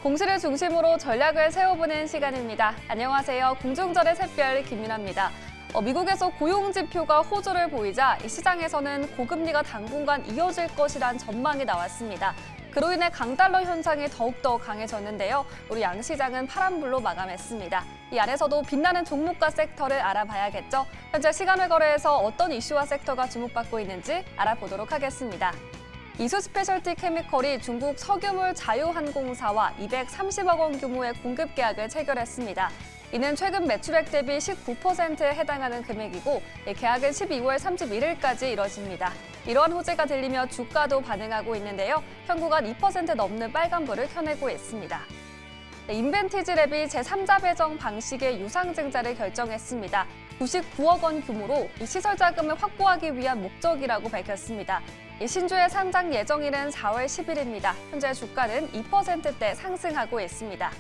공시를 중심으로 전략을 세워보는 시간입니다. 안녕하세요. 공중전의 샛별 김민아입니다. 미국에서 고용지표가 호조를 보이자 이 시장에서는 고금리가 당분간 이어질 것이란 전망이 나왔습니다. 그로 인해 강달러 현상이 더욱더 강해졌는데요. 우리 양시장은 파란불로 마감했습니다. 이 안에서도 빛나는 종목과 섹터를 알아봐야겠죠. 현재 시간을 거래해서 어떤 이슈와 섹터가 주목받고 있는지 알아보도록 하겠습니다. 이수 스페셜티 케미컬이 중국 석유물 자유항공사와 230억 원 규모의 공급 계약을 체결했습니다. 이는 최근 매출액 대비 19%에 해당하는 금액이고 계약은 12월 31일까지 이뤄집니다. 이러한 호재가 들리며 주가도 반응하고 있는데요. 현구간 2% 넘는 빨간불을 켜내고 있습니다. 인벤티지랩이 제3자 배정 방식의 유상증자를 결정했습니다. 99억 원 규모로 이 시설 자금을 확보하기 위한 목적이라고 밝혔습니다. 신주의 상장 예정일은 4월 10일입니다. 현재 주가는 2%대 상승하고 있습니다.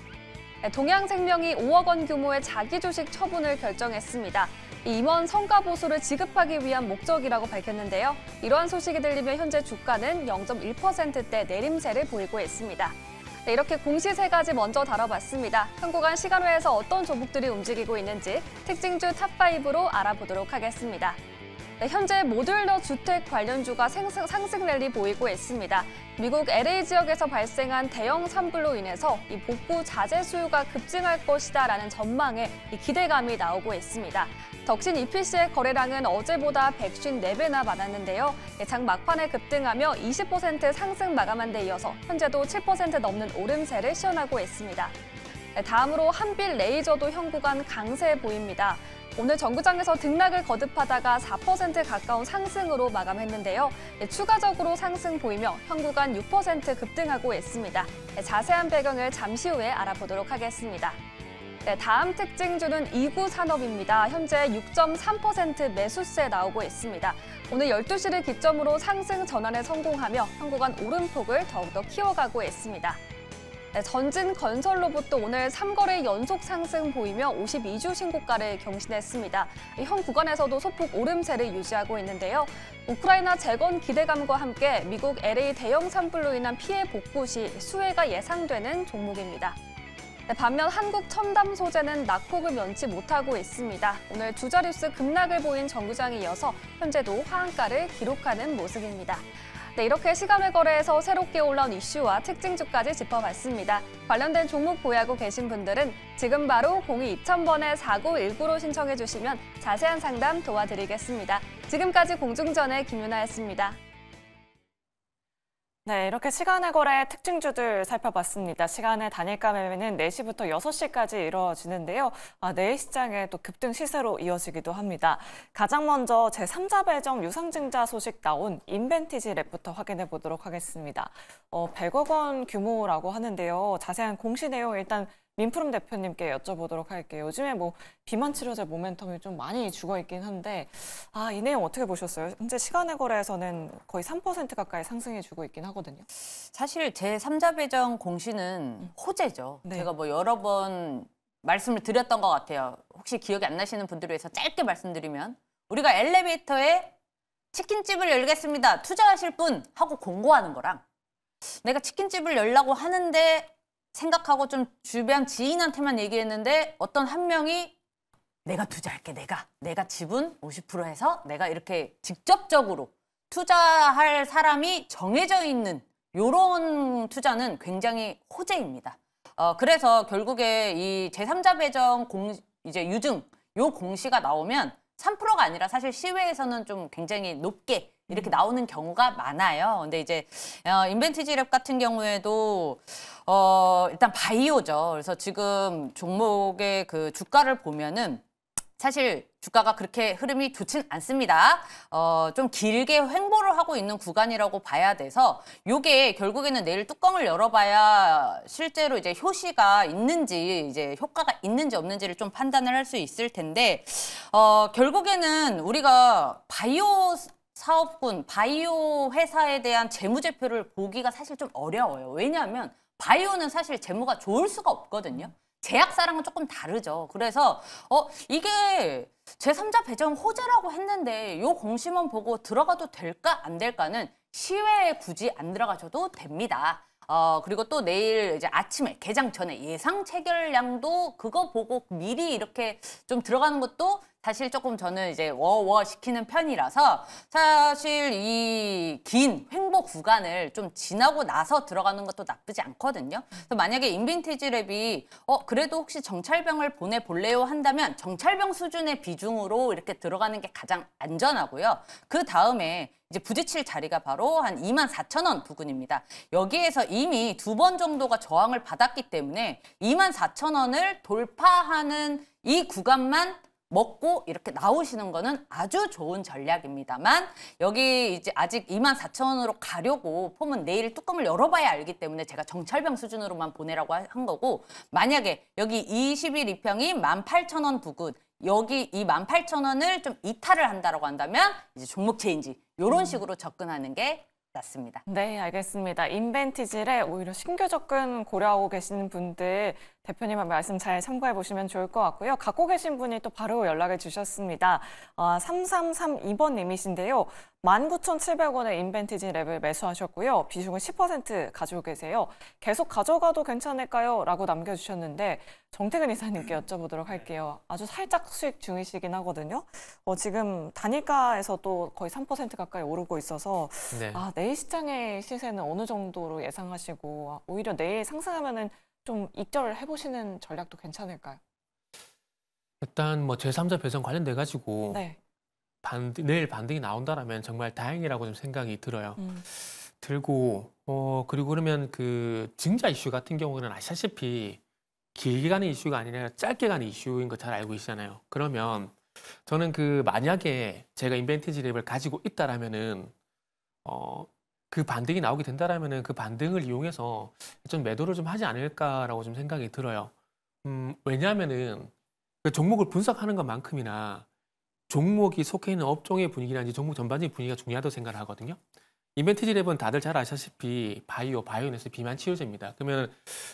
동양생명이 5억 원 규모의 자기 주식 처분을 결정했습니다. 임원 성과 보수를 지급하기 위한 목적이라고 밝혔는데요. 이러한 소식이 들리며 현재 주가는 0.1%대 내림세를 보이고 있습니다. 이렇게 공시 세 가지 먼저 다뤄봤습니다. 현구간 시간외에서 어떤 종목들이 움직이고 있는지 특징주 탑5로 알아보도록 하겠습니다. 현재 모듈러 주택 관련주가 상승 랠리 보이고 있습니다. 미국 LA 지역에서 발생한 대형 산불로 인해서 이 복구 자재 수요가 급증할 것이다라는 전망에 기대감이 나오고 있습니다. 덕신 EPC의 거래량은 어제보다 154배나 많았는데요. 장 막판에 급등하며 20% 상승 마감한 데 이어서 현재도 7% 넘는 오름세를 시현하고 있습니다. 다음으로 한빛 레이저도 현구간 강세 보입니다. 오늘 정구장에서 등락을 거듭하다가 4% 가까운 상승으로 마감했는데요. 추가적으로 상승 보이며 현구간 6% 급등하고 있습니다. 자세한 배경을 잠시 후에 알아보도록 하겠습니다. 다음 특징주는 이구산업입니다. 현재 6.3% 매수세 나오고 있습니다. 오늘 12시를 기점으로 상승 전환에 성공하며 현구간 오름폭을 더욱더 키워가고 있습니다. 전진건설로부터 오늘 3거래 연속 상승 보이며 52주 신고가를 경신했습니다. 현 구간에서도 소폭 오름세를 유지하고 있는데요. 우크라이나 재건 기대감과 함께 미국 LA 대형 산불로 인한 피해 복구 시 수혜가 예상되는 종목입니다. 반면 한국 첨단 소재는 낙폭을 면치 못하고 있습니다. 오늘 두 자릿수 급락을 보인 정구장에 이어서 현재도 하한가를 기록하는 모습입니다. 이렇게 시간을 거래해서 새롭게 올라온 이슈와 특징주까지 짚어봤습니다. 관련된 종목 보유하고 계신 분들은 지금 바로 02-2000번에-4919로 신청해 주시면 자세한 상담 도와드리겠습니다. 지금까지 공중전의 김윤아였습니다. 네, 이렇게 시간의 거래 특징주들 살펴봤습니다. 시간의 단일가 매매는 4시부터 6시까지 이루어지는데요. 내일 시장에 또 급등 시세로 이어지기도 합니다. 가장 먼저 제3자 배정 유상증자 소식 나온 인벤티지랩부터 확인해 보도록 하겠습니다. 100억 원 규모라고 하는데요. 자세한 공시 내용 일단 민프롬 대표님께 여쭤보도록 할게요. 요즘에 비만 치료제 모멘텀이 좀 많이 죽어있긴 한데 이 내용 어떻게 보셨어요? 현재 시간의 거래에서는 거의 3% 가까이 상승해주고 있긴 하거든요. 사실 제3자 배정 공시는 호재죠. 네. 제가 여러 번 말씀을 드렸던 것 같아요. 혹시 기억이 안 나시는 분들을 위해서 짧게 말씀드리면 우리가 엘리베이터에 치킨집을 열겠습니다. 투자하실 분 하고 공고하는 거랑 내가 치킨집을 열려고 하는데 생각하고 좀 주변 지인한테만 얘기했는데 어떤 한 명이 내가 투자할게, 내가 지분 50% 해서 내가 이렇게 직접적으로 투자할 사람이 정해져 있는 이런 투자는 굉장히 호재입니다. 그래서 결국에 이 제3자 배정 이제 유증 요 공시가 나오면 3%가 아니라 사실 시외에서는 좀 굉장히 높게 이렇게 나오는 경우가 많아요. 근데 이제 인벤티지랩 같은 경우에도 일단 바이오죠. 그래서 지금 종목의 그 주가를 보면은 사실 주가가 그렇게 흐름이 좋진 않습니다. 좀 길게 횡보를 하고 있는 구간이라고 봐야 돼서 요게 결국에는 내일 뚜껑을 열어봐야 실제로 이제 효시가 있는지 이제 효과가 있는지 없는지를 좀 판단을 할 수 있을 텐데 결국에는 우리가 바이오 사업군, 바이오 회사에 대한 재무제표를 보기가 사실 좀 어려워요. 왜냐하면 바이오는 사실 재무가 좋을 수가 없거든요. 제약사랑은 조금 다르죠. 그래서 이게 제3자 배정 호재라고 했는데 요 공시만 보고 들어가도 될까 안 될까는 시외에 굳이 안 들어가셔도 됩니다. 그리고 또 내일 이제 아침에 개장 전에 예상 체결량도 그거 보고 미리 이렇게 좀 들어가는 것도 사실 조금 저는 이제 워워 시키는 편이라서 사실 이 긴 횡보 구간을 좀 지나고 나서 들어가는 것도 나쁘지 않거든요. 그래서 만약에 인빈티지 랩이 그래도 혹시 정찰병을 보내볼래요 한다면 정찰병 수준의 비중으로 이렇게 들어가는 게 가장 안전하고요. 그 다음에 이제 부딪힐 자리가 바로 한 24,000원 부근입니다. 여기에서 이미 2번 정도가 저항을 받았기 때문에 24,000원을 돌파하는 이 구간만 먹고 이렇게 나오시는 거는 아주 좋은 전략입니다만 여기 이제 아직 24,000원으로 가려고 폼은 내일 뚜껑을 열어봐야 알기 때문에 제가 정찰병 수준으로만 보내라고 한 거고 만약에 여기 20일 이평이 18,000원 부근 여기 이 18,000원을 좀 이탈을 한다라고 한다면 이제 종목 체인지 이런 식으로 접근하는 게 낫습니다. 네, 알겠습니다. 인벤티질에 오히려 신규 접근 고려하고 계시는 분들 대표님의 말씀 잘 참고해 보시면 좋을 것 같고요. 갖고 계신 분이 또 바로 연락을 주셨습니다. 3332번님이신데요. 19,700원에 인벤티지 랩을 매수하셨고요. 비중은 10% 가지고 계세요. 계속 가져가도 괜찮을까요? 라고 남겨주셨는데 정태근 이사님께 여쭤보도록 할게요. 아주 살짝 수익 중이시긴 하거든요. 지금 단일가에서도 거의 3% 가까이 오르고 있어서 네. 내일 시장의 시세는 어느 정도로 예상하시고 오히려 내일 상승하면은 좀 익절을 해보시는 전략도 괜찮을까요? 일단 뭐 제3자 배송 관련돼 가지고 네. 내일 반등이 나온다라면 정말 다행이라고 좀 생각이 들어요. 들고 그리고 그러면 그 증자 이슈 같은 경우는 아시다시피 길게 가는 이슈가 아니라 짧게 가는 이슈인 거 잘 알고 계시잖아요. 그러면 저는 그 만약에 제가 인벤티지 랩을 가지고 있다라면은 그 반등이 나오게 된다라면은 그 반등을 이용해서 좀 매도를 좀 하지 않을까라고 좀 생각이 들어요. 왜냐하면은 그 종목을 분석하는 것만큼이나 종목이 속해 있는 업종의 분위기라든지 종목 전반적인 분위기가 중요하다고 생각을 하거든요. 인벤티지 랩은 다들 잘 아시다시피 바이오인에서 비만 치료제입니다. 그러면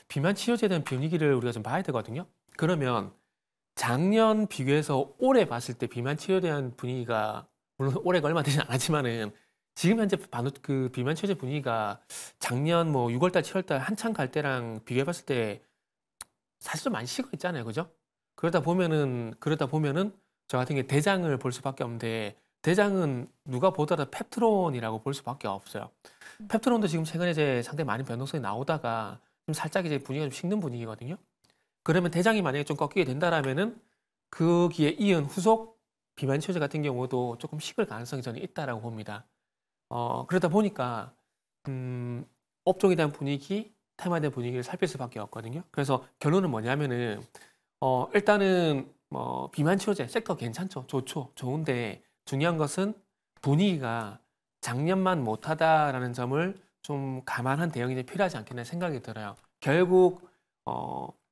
비만 치료제에 대한 분위기를 우리가 좀 봐야 되거든요. 그러면 작년 비교해서 올해 봤을 때 비만 치료제에 대한 분위기가 물론 올해가 얼마 되지 않았지만은 지금 현재 그 비만 치료제 분위기가 작년 뭐 6월달, 7월달 한창 갈 때랑 비교해봤을 때 사실 좀 많이 식어 있잖아요, 그죠? 그러다 보면은 저 같은 경우에 대장을 볼 수밖에 없는데 대장은 누가 보더라도 펩트론이라고 볼 수밖에 없어요. 펩트론도 지금 최근에 이제 상당히 많은 변동성이 나오다가 좀 살짝 이제 분위기가 좀 식는 분위기거든요. 그러면 대장이 만약에 좀 꺾이게 된다라면은 거기에 이은 후속 비만 치료제 같은 경우도 조금 식을 가능성이 저는 있다라고 봅니다. 그러다 보니까 업종에 대한 분위기, 테마에 대한 분위기를 살필 수밖에 없거든요. 그래서 결론은 뭐냐면은 일단은 비만 치료제 섹터 괜찮죠, 좋죠, 좋은데 중요한 것은 분위기가 작년만 못하다라는 점을 좀 감안한 대응이 필요하지 않겠나 생각이 들어요. 결국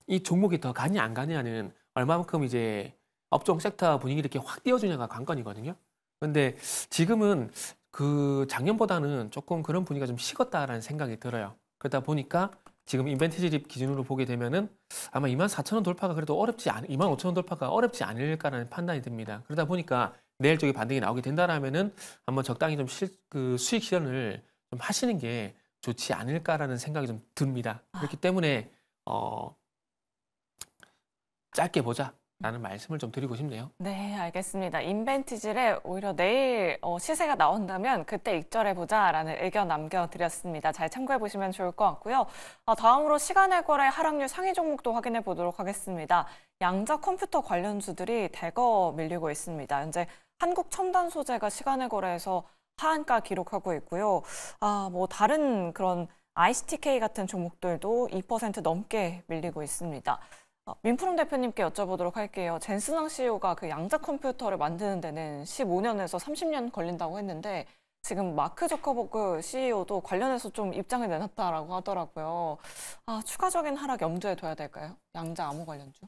이 종목이 더 가냐 안 가냐는 얼마만큼 이제 업종 섹터 분위기를 이렇게 확 띄워주냐가 관건이거든요. 근데 지금은 그 작년보다는 조금 그런 분위기가 좀 식었다라는 생각이 들어요. 그러다 보니까 지금 인벤티지 립 기준으로 보게 되면은 아마 24,000원 돌파가 그래도 25,000원 돌파가 어렵지 않을까라는 판단이 듭니다. 그러다 보니까 내일 쪽에 반등이 나오게 된다라면은 한번 적당히 좀 그 수익 실현을 좀 하시는 게 좋지 않을까라는 생각이 좀 듭니다. 그렇기 때문에 짧게 보자. 라는 말씀을 좀 드리고 싶네요. 네, 알겠습니다. 인벤티질에 오히려 내일 시세가 나온다면 그때 익절해보자라는 의견 남겨드렸습니다. 잘 참고해보시면 좋을 것 같고요. 다음으로 시간의 거래 하락률 상위 종목도 확인해 보도록 하겠습니다. 양자 컴퓨터 관련주들이 대거 밀리고 있습니다. 현재 한국첨단소재가 시간의 거래에서 하한가 기록하고 있고요. 뭐 다른 그런 ICTK 같은 종목들도 2% 넘게 밀리고 있습니다. 민프롬 대표님께 여쭤보도록 할게요. 젠슨왕 CEO가 그 양자 컴퓨터를 만드는 데는 15년에서 30년 걸린다고 했는데 지금 마크 저커버그 CEO도 관련해서 좀 입장을 내놨다라고 하더라고요. 추가적인 하락 염두에 둬야 될까요? 양자 암호 관련주?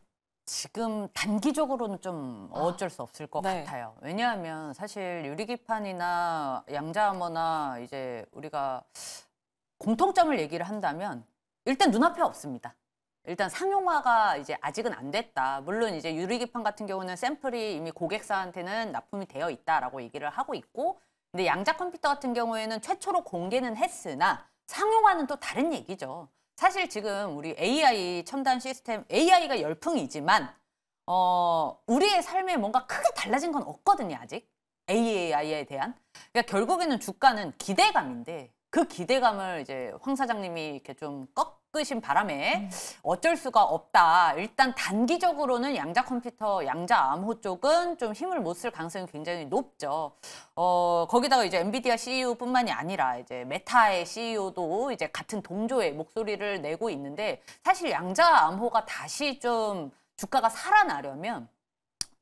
지금 단기적으로는 좀 어쩔 수 없을 것 네. 같아요. 왜냐하면 사실 유리기판이나 양자암호나 이제 우리가 공통점을 얘기를 한다면 일단 눈앞에 없습니다. 일단 상용화가 이제 아직은 안 됐다. 물론 이제 유리기판 같은 경우는 샘플이 이미 고객사한테는 납품이 되어 있다라고 얘기를 하고 있고, 근데 양자 컴퓨터 같은 경우에는 최초로 공개는 했으나 상용화는 또 다른 얘기죠. 사실 지금 우리 AI 첨단 시스템, AI가 열풍이지만 우리의 삶에 뭔가 크게 달라진 건 없거든요, 아직. AI에 대한. 그러니까 결국에는 주가는 기대감인데 그 기대감을 이제 황 사장님이 이렇게 좀 꺾으신 바람에 어쩔 수가 없다. 일단 단기적으로는 양자 컴퓨터, 양자 암호 쪽은 좀 힘을 못 쓸 가능성이 굉장히 높죠. 거기다가 이제 엔비디아 CEO뿐만이 아니라 이제 메타의 CEO도 이제 같은 동조의 목소리를 내고 있는데 사실 양자 암호가 다시 좀 주가가 살아나려면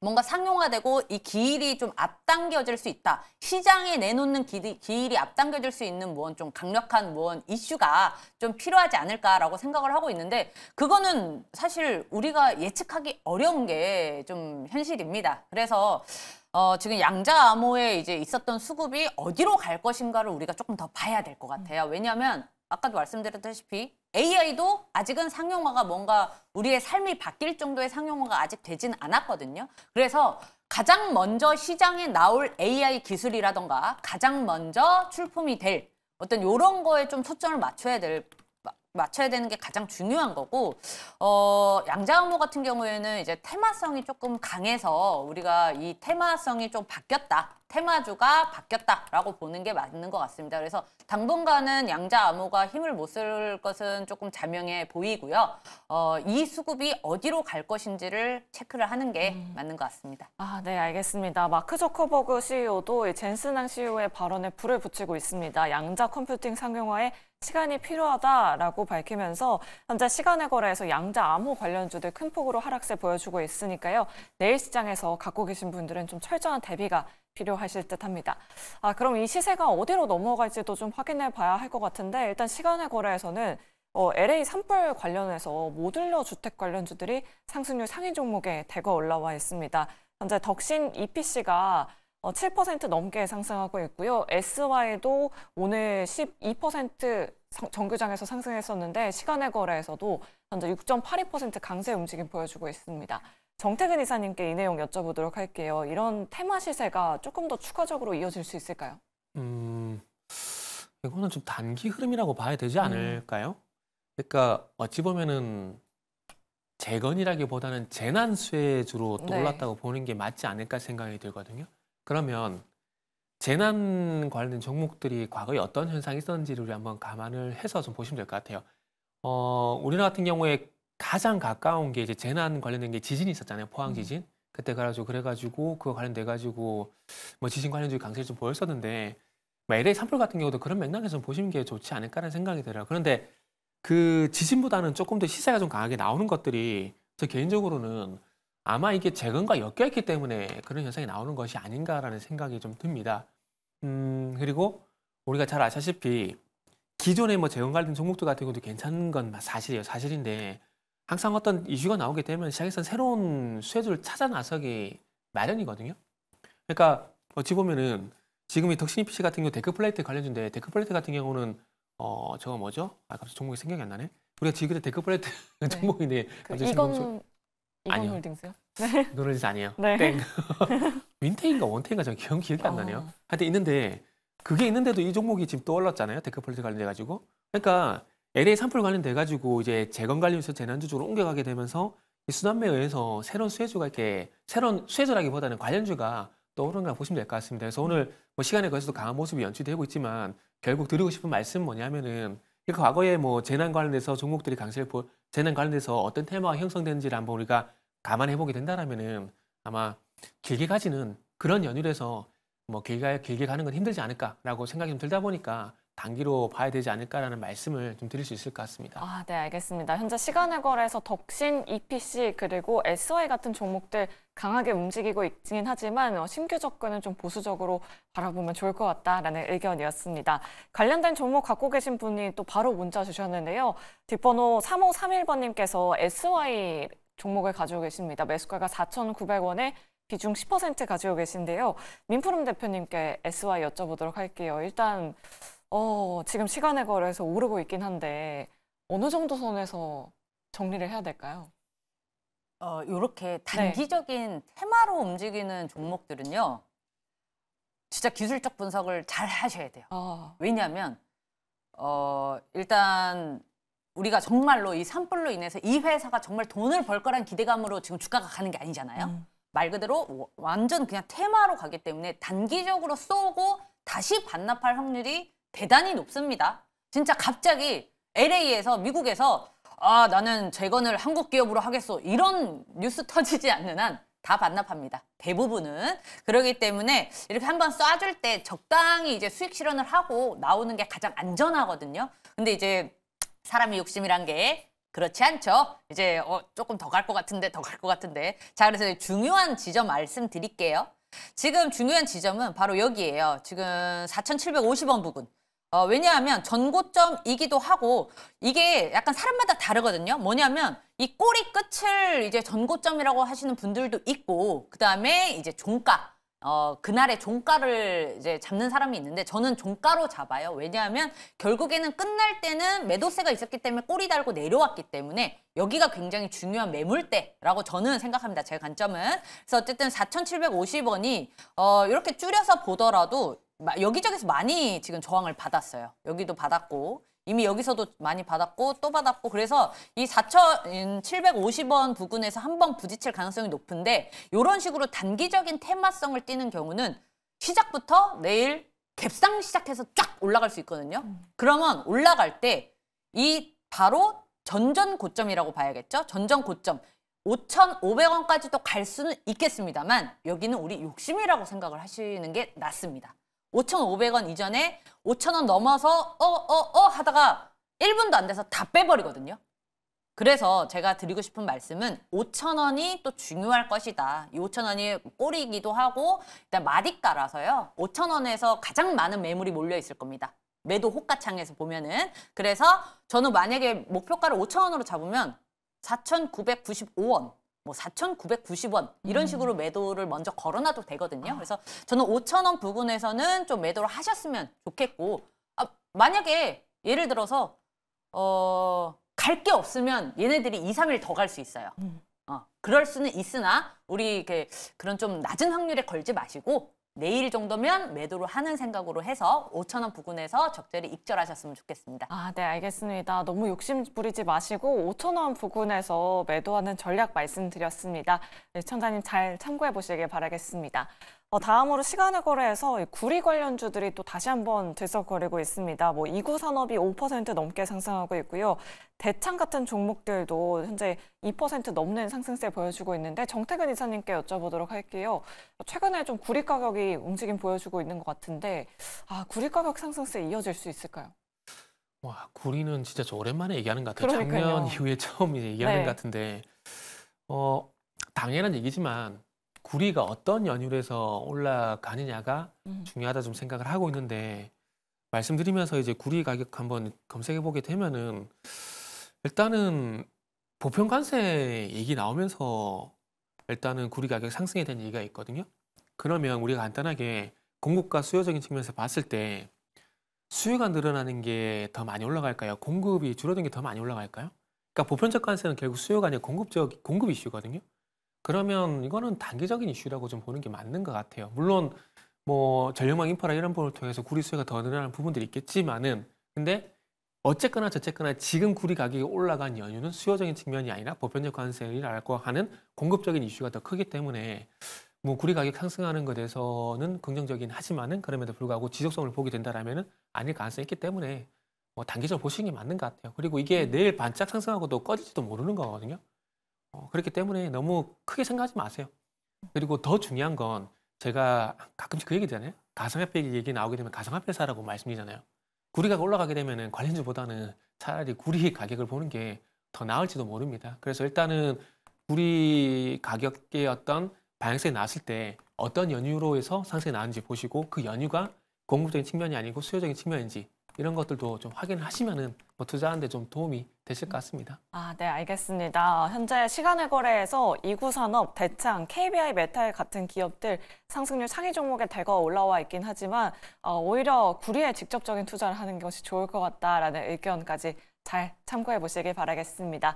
뭔가 상용화되고 이 기일이 좀 앞당겨질 수 있다. 시장에 내놓는 기일이 앞당겨질 수 있는 좀 강력한 이슈가 좀 필요하지 않을까라고 생각을 하고 있는데 그거는 사실 우리가 예측하기 어려운 게 좀 현실입니다. 그래서 지금 양자 암호에 이제 있었던 수급이 어디로 갈 것인가를 우리가 조금 더 봐야 될 것 같아요. 왜냐하면 아까도 말씀드렸다시피 AI도 아직은 상용화가 뭔가 우리의 삶이 바뀔 정도의 상용화가 아직 되진 않았거든요. 그래서 가장 먼저 시장에 나올 AI 기술이라던가 가장 먼저 출품이 될 어떤 이런 거에 좀 초점을 맞춰야 되는 게 가장 중요한 거고 양자암호 같은 경우에는 이제 테마성이 조금 강해서 우리가 이 테마성이 좀 바뀌었다. 테마주가 바뀌었다라고 보는 게 맞는 것 같습니다. 그래서 당분간은 양자암호가 힘을 못 쓸 것은 조금 자명해 보이고요. 이 수급이 어디로 갈 것인지를 체크를 하는 게 맞는 것 같습니다. 네, 알겠습니다. 마크 저커버그 CEO도 젠슨항 CEO의 발언에 불을 붙이고 있습니다. 양자 컴퓨팅 상용화에 시간이 필요하다라고 밝히면서 현재 시간의 거래에서 양자 암호 관련주들 큰 폭으로 하락세 보여주고 있으니까요. 내일 시장에서 갖고 계신 분들은 좀 철저한 대비가 필요하실 듯합니다. 그럼 이 시세가 어디로 넘어갈지도 좀 확인해 봐야 할 것 같은데 일단 시간의 거래에서는 LA 산불 관련해서 모듈러 주택 관련주들이 상승률 상위 종목에 대거 올라와 있습니다. 현재 덕신 EPC가 7% 넘게 상승하고 있고요. SY도 오늘 12% 정규장에서 상승했었는데 시간의 거래에서도 현재 6.82% 강세 움직임 보여주고 있습니다. 정태근 이사님께 이 내용 여쭤보도록 할게요. 이런 테마 시세가 조금 더 추가적으로 이어질 수 있을까요? 이거는 좀 단기 흐름이라고 봐야 되지 않을까요? 그러니까 어찌 보면은 재건이라기보다는 재난 수혜주로 또 올랐다고 보는 게 맞지 않을까 생각이 들거든요. 그러면 재난 관련된 종목들이 과거에 어떤 현상이 있었는지를 우리 한번 감안을 해서 좀 보시면 될 것 같아요. 우리나라 같은 경우에 가장 가까운 게 이제 재난 관련된 게 지진이 있었잖아요. 포항 지진. 그때 그래가지고 그거 관련돼가지고 뭐 지진 관련주의 강세를 좀 보였었는데 LA 산불 같은 경우도 그런 맥락에서 좀 보시는 게 좋지 않을까라는 생각이 들어요. 그런데 그 지진보다는 조금 더 시세가 좀 강하게 나오는 것들이 저 개인적으로는 아마 이게 재건과 엮여있기 때문에 그런 현상이 나오는 것이 아닌가라는 생각이 좀 듭니다. 그리고 우리가 잘 아시다시피 기존의 뭐 재건 관련 종목들 같은 경우도 괜찮은 건 사실이에요. 사실인데 항상 어떤 이슈가 나오게 되면 시장에서는 새로운 수혜주를 찾아 나서기 마련이거든요. 그러니까 어찌 보면은 지금 이 덕신 EPC 같은 경우 데크플레이트 관련주인데 데크플레이트 같은 경우는 저거 뭐죠? 갑자기 종목이 생각이 안 나네. 우리가 지금 데크플레이트 종목인데 이건 아니요. 홀딩스요? 이건 홀딩스 아니에요. 네. 땡. 윈테인가 원테인가 저 기억이 안 나네요. 하여튼 있는데 그게 있는데도 이 종목이 지금 떠올랐잖아요. 데크플레이트 관련돼 가지고. 그러니까 LA 산불 관련돼 가지고 이제 재건 관련해서 재난주 쪽으로 옮겨가게 되면서 이 순환매에 의해서 새로운 수혜주가 이렇게 새로운 수혜주라기보다는 관련주가 떠오르는 걸 보시면 될 것 같습니다. 그래서 오늘 뭐 시간에 걸쳐서 강한 모습이 연출되고 있지만 결국 드리고 싶은 말씀은 뭐냐면은 과거에 뭐 재난 관련돼서 종목들이 재난 관련돼서 어떤 테마가 형성되는지를 한번 우리가 감안해 보게 된다라면은 아마 길게 가지는 그런 연율에서 뭐 길게 가는 건 힘들지 않을까라고 생각이 좀 들다 보니까 단기로 봐야 되지 않을까라는 말씀을 좀 드릴 수 있을 것 같습니다. 네, 알겠습니다. 현재 시간의 거래에서 덕신, EPC 그리고 SY 같은 종목들 강하게 움직이고 있긴 하지만 신규 접근은 좀 보수적으로 바라보면 좋을 것 같다라는 의견이었습니다. 관련된 종목 갖고 계신 분이 또 바로 문자 주셨는데요. 뒷번호 3531번님께서 SY 종목을 가지고 계십니다. 매수가가 4,900원에 비중 10% 가지고 계신데요. 민프롬 대표님께 SY 여쭤보도록 할게요. 일단 지금 시간의 거래에서 오르고 있긴 한데 어느 정도 선에서 정리를 해야 될까요? 이렇게 단기적인 테마로 움직이는 종목들은요. 진짜 기술적 분석을 잘 하셔야 돼요. 왜냐하면 일단 우리가 정말로 이 산불로 인해서 이 회사가 정말 돈을 벌 거란 기대감으로 지금 주가가 가는 게 아니잖아요. 말 그대로 완전 그냥 테마로 가기 때문에 단기적으로 쏘고 다시 반납할 확률이 대단히 높습니다. 진짜 갑자기 LA에서 미국에서 나는 재건을 한국 기업으로 하겠어 이런 뉴스 터지지 않는 한 다 반납합니다. 대부분은. 그렇기 때문에 이렇게 한번 쏴줄 때 적당히 이제 수익 실현을 하고 나오는 게 가장 안전하거든요. 근데 이제 사람의 욕심이란 게 그렇지 않죠. 이제 조금 더 갈 것 같은데 더 갈 것 같은데. 자, 그래서 중요한 지점 말씀드릴게요. 지금 중요한 지점은 바로 여기예요. 지금 4,750원 부근. 왜냐하면 전고점이기도 하고 이게 약간 사람마다 다르거든요. 뭐냐면 이 꼬리 끝을 이제 전고점이라고 하시는 분들도 있고 그다음에 이제 종가 그날의 종가를 이제 잡는 사람이 있는데 저는 종가로 잡아요. 왜냐하면 결국에는 끝날 때는 매도세가 있었기 때문에 꼬리 달고 내려왔기 때문에 여기가 굉장히 중요한 매물대라고 저는 생각합니다. 제 관점은. 그래서 어쨌든 4,750원이 이렇게 줄여서 보더라도 여기저기서 많이 지금 저항을 받았어요. 여기도 받았고 이미 여기서도 많이 받았고 또 받았고 그래서 이 4,750원 부근에서 한번 부딪힐 가능성이 높은데 이런 식으로 단기적인 테마성을 띠는 경우는 시작부터 내일 갭상 시작해서 쫙 올라갈 수 있거든요. 그러면 올라갈 때 이 바로 전전 고점이라고 봐야겠죠. 전전 고점 5,500원까지도 갈 수는 있겠습니다만 여기는 우리 욕심이라고 생각을 하시는 게 낫습니다. 5,500원 이전에 5,000원 넘어서 하다가 1분도 안 돼서 다 빼버리거든요. 그래서 제가 드리고 싶은 말씀은 5,000원이 또 중요할 것이다. 이 5,000원이 꼬리이기도 하고 일단 마디가라서요. 5,000원에서 가장 많은 매물이 몰려 있을 겁니다. 매도 호가창에서 보면은. 그래서 저는 만약에 목표가를 5,000원으로 잡으면 4,995원. 뭐 4,990원 이런 식으로 매도를 먼저 걸어놔도 되거든요. 그래서 저는 5,000원 부근에서는 좀 매도를 하셨으면 좋겠고 만약에 예를 들어서 갈 게 없으면 얘네들이 2, 3일 더 갈 수 있어요. 그럴 수는 있으나 우리 그런 좀 낮은 확률에 걸지 마시고 내일 정도면 매도를 하는 생각으로 해서 5,000원 부근에서 적절히 익절하셨으면 좋겠습니다. 네, 알겠습니다. 너무 욕심 부리지 마시고 5,000원 부근에서 매도하는 전략 말씀드렸습니다. 시청자님 잘 참고해 보시길 바라겠습니다. 다음으로 시간의 거래에서 구리 관련주들이 또 다시 한번 들썩거리고 있습니다. 이구산업이 5% 넘게 상승하고 있고요. 대창 같은 종목들도 현재 2% 넘는 상승세 보여주고 있는데 정태근 이사님께 여쭤보도록 할게요. 최근에 좀 구리 가격이 움직임 보여주고 있는 것 같은데 구리 가격 상승세 이어질 수 있을까요? 와, 구리는 진짜 저 오랜만에 얘기하는 것 같아요. 그러니까요. 작년 이후에 처음 이제 얘기하는 네. 것 같은데 당연한 얘기지만 구리가 어떤 연율에서 올라가느냐가 중요하다 좀 생각을 하고 있는데 말씀드리면서 이제 구리 가격 한번 검색해 보게 되면은 일단은 보편 관세 얘기 나오면서 일단은 구리 가격 상승에 대한 얘기가 있거든요. 그러면 우리가 간단하게 공급과 수요적인 측면에서 봤을 때 수요가 늘어나는 게 더 많이 올라갈까요? 공급이 줄어든 게 더 많이 올라갈까요? 그러니까 보편적 관세는 결국 수요가 아니라 공급 이슈거든요. 그러면 이거는 단기적인 이슈라고 좀 보는 게 맞는 것 같아요. 물론 뭐 전력망 인프라 이런 부분을 통해서 구리 수요가 더 늘어나는 부분들이 있겠지만은 근데 어쨌거나 저쨌거나 지금 구리 가격이 올라간 연유는 수요적인 측면이 아니라 보편적 관세라고 하는 공급적인 이슈가 더 크기 때문에 뭐 구리 가격 상승하는 것에 대해서는 긍정적이긴 하지만은 그럼에도 불구하고 지속성을 보게 된다라면은 아닐 가능성이 있기 때문에 뭐 단기적으로 보시는 게 맞는 것 같아요. 그리고 이게 내일 반짝 상승하고도 꺼질지도 모르는 거거든요. 그렇기 때문에 너무 크게 생각하지 마세요. 그리고 더 중요한 건 제가 가끔씩 그 얘기잖아요. 가상화폐 얘기 나오게 되면 가상화폐 사라고 말씀드리잖아요. 구리가 올라가게 되면은 관련주보다는 차라리 구리 가격을 보는 게 더 나을지도 모릅니다. 그래서 일단은 구리 가격의 어떤 방향성이 나왔을 때 어떤 연유로 해서 상승이 나왔는지 보시고 그 연유가 공급적인 측면이 아니고 수요적인 측면인지 이런 것들도 좀 확인을 하시면은 뭐 투자하는데 좀 도움이 되실 것 같습니다. 네, 알겠습니다. 현재 시간의 거래에서 이구산업, 대창, KBI 메탈 같은 기업들 상승률 상위 종목에 대거 올라와 있긴 하지만 오히려 구리에 직접적인 투자를 하는 것이 좋을 것 같다라는 의견까지 잘 참고해 보시길 바라겠습니다.